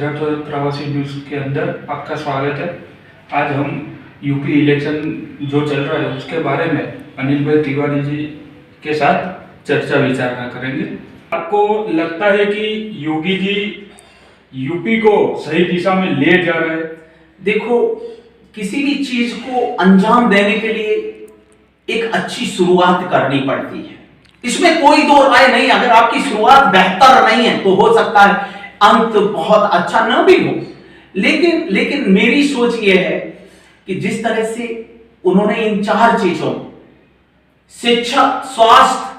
हजरत प्रवासी न्यूज़ के अंदर आपका स्वागत है। आज हम यूपी इलेक्शन जो चल रहा है उसके बारे में अनिल भाई तिवारी जी के साथ चर्चा विचारणा करेंगे। आपको लगता है कि योगी जी यूपी को सही दिशा में ले जा रहे हैं? देखो, किसी भी चीज को अंजाम देने के लिए एक अच्छी शुरुआत करनी पड़ती है, इसमें कोई दो राय नहीं। अगर आपकी शुरुआत बेहतर नहीं है तो हो सकता है अंत बहुत अच्छा न भी हो। लेकिन मेरी सोच यह है कि जिस तरह से उन्होंने इन चार चीजों शिक्षा, स्वास्थ्य,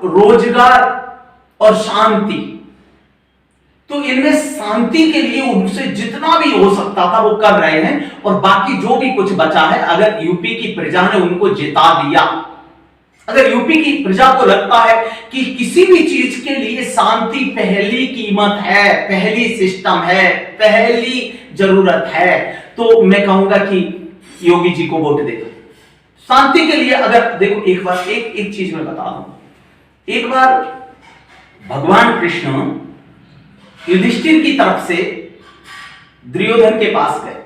रोजगार और शांति, तो इनमें शांति के लिए उनसे जितना भी हो सकता था वो कर रहे हैं। और बाकी जो भी कुछ बचा है, अगर यूपी की प्रजा ने उनको जिता दिया, अगर यूपी की प्रजा को लगता है कि किसी भी चीज के लिए शांति पहली कीमत है, पहली सिस्टम है, पहली जरूरत है, तो मैं कहूंगा कि योगी जी को वोट दे दो शांति के लिए। अगर देखो, एक बार एक चीज मैं बता दूं। एक बार भगवान कृष्ण युधिष्ठिर की तरफ से दुर्योधन के पास गए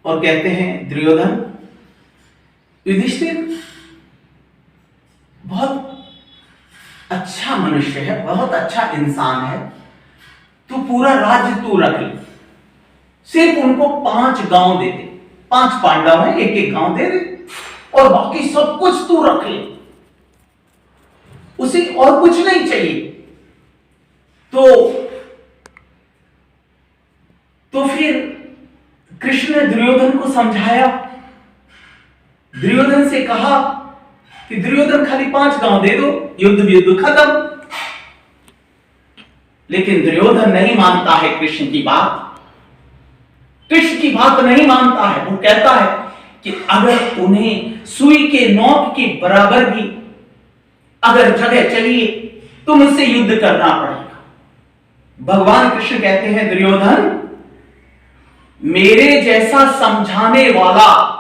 और कहते हैं, दुर्योधन, युधिष्ठिर बहुत अच्छा मनुष्य है, बहुत अच्छा इंसान है, तू पूरा राज्य तू रख ले, सिर्फ उनको 5 गांव दे दे, 5 पांडव हैं, एक गांव दे दे और बाकी सब कुछ तू रख ले, उसे और कुछ नहीं चाहिए। तो फिर कृष्ण ने दुर्योधन को समझाया, दुर्योधन से कहा कि दुर्योधन खाली 5 गांव दे दो, युद्ध खत्म। लेकिन दुर्योधन नहीं मानता है कृष्ण की बात, कृष्ण की बात नहीं मानता है। वो कहता है कि अगर उन्हें सुई के नोक के बराबर भी अगर जगह चाहिए तो मुझसे युद्ध करना पड़ेगा। भगवान कृष्ण कहते हैं, दुर्योधन, मेरे जैसा समझाने वाला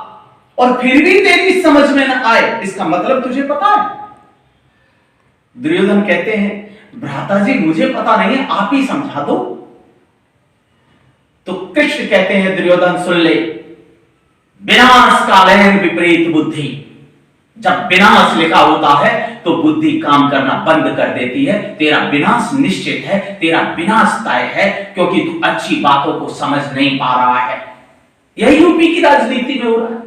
और फिर भी तेरी समझ में न आए, इसका मतलब तुझे पता है? दुर्योधन कहते हैं, भ्राता जी, मुझे पता नहीं है, आप ही समझा दो। तो कृष्ण कहते हैं, दुर्योधन सुन ले, विनाश कालेन विपरीत बुद्धि, जब विनाश लिखा होता है तो बुद्धि काम करना बंद कर देती है। तेरा विनाश निश्चित है, तेरा विनाश तय है, क्योंकि तू अच्छी बातों को समझ नहीं पा रहा है। यही यूपी की राजनीति में हो रहा है।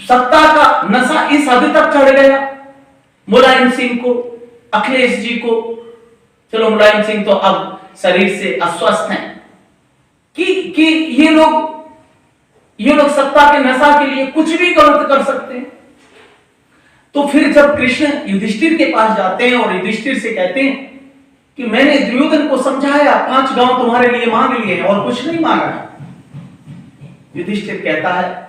सत्ता का नशा इस हद तक चढ़ गया, मुलायम सिंह को, अखिलेश जी को, चलो मुलायम सिंह तो अब शरीर से अस्वस्थ हैं, कि ये लोग सत्ता के नशा के लिए कुछ भी गलत कर सकते हैं। तो फिर जब कृष्ण युधिष्ठिर के पास जाते हैं और युधिष्ठिर से कहते हैं कि मैंने दुर्योधन को समझाया, 5 गांव तुम्हारे लिए मांग लिए हैं और कुछ नहीं मांगा है। युधिष्ठिर कहता है,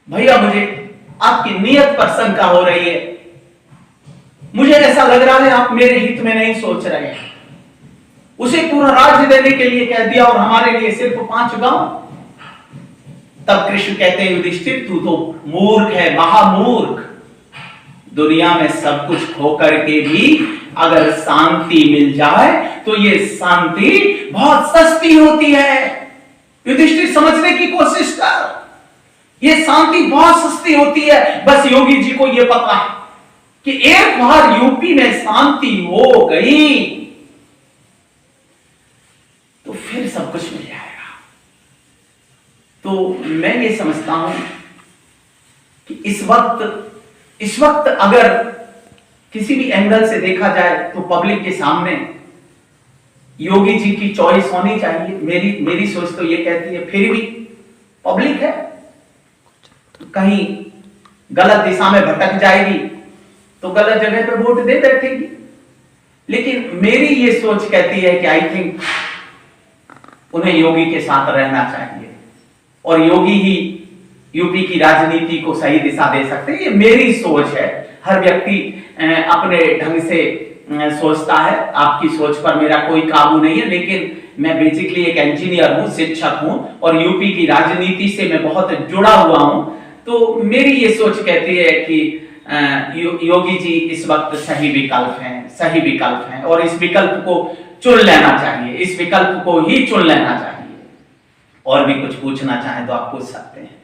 भैया, मुझे आपकी नियत पर शंका हो रही है, मुझे ऐसा लग रहा है आप मेरे हित में नहीं सोच रहे हैं। उसे पूरा राज्य देने के लिए कह दिया और हमारे लिए सिर्फ 5 गांव। तब कृष्ण कहते हैं, युधिष्ठिर, तू तो मूर्ख है, महामूर्ख। दुनिया में सब कुछ खोकर के भी अगर शांति मिल जाए तो ये शांति बहुत सस्ती होती है। युधिष्ठिर, समझने की कोशिश कर, ये शांति बहुत सस्ती होती है। बस योगी जी को ये पता है कि एक बार यूपी में शांति हो गई तो फिर सब कुछ मिल जाएगा। तो मैं ये समझता हूं कि इस वक्त अगर किसी भी एंगल से देखा जाए तो पब्लिक के सामने योगी जी की चॉइस होनी चाहिए। मेरी सोच तो ये कहती है, फिर भी पब्लिक है, कहीं गलत दिशा में भटक जाएगी तो गलत जगह पे वोट दे बैठेगी। लेकिन मेरी ये सोच कहती है कि आई थिंक उन्हें योगी के साथ रहना चाहिए और योगी ही यूपी की राजनीति को सही दिशा दे सकते हैं। ये मेरी सोच है, हर व्यक्ति अपने ढंग से सोचता है, आपकी सोच पर मेरा कोई काबू नहीं है। लेकिन मैं बेसिकली एक इंजीनियर हूं, शिक्षक हूं और यूपी की राजनीति से मैं बहुत जुड़ा हुआ हूं। तो मेरी ये सोच कहती है कि योगी जी इस वक्त सही विकल्प हैं और इस विकल्प को चुन लेना चाहिए, इस विकल्प को ही चुन लेना चाहिए। और भी कुछ पूछना चाहें तो आप पूछ सकते हैं।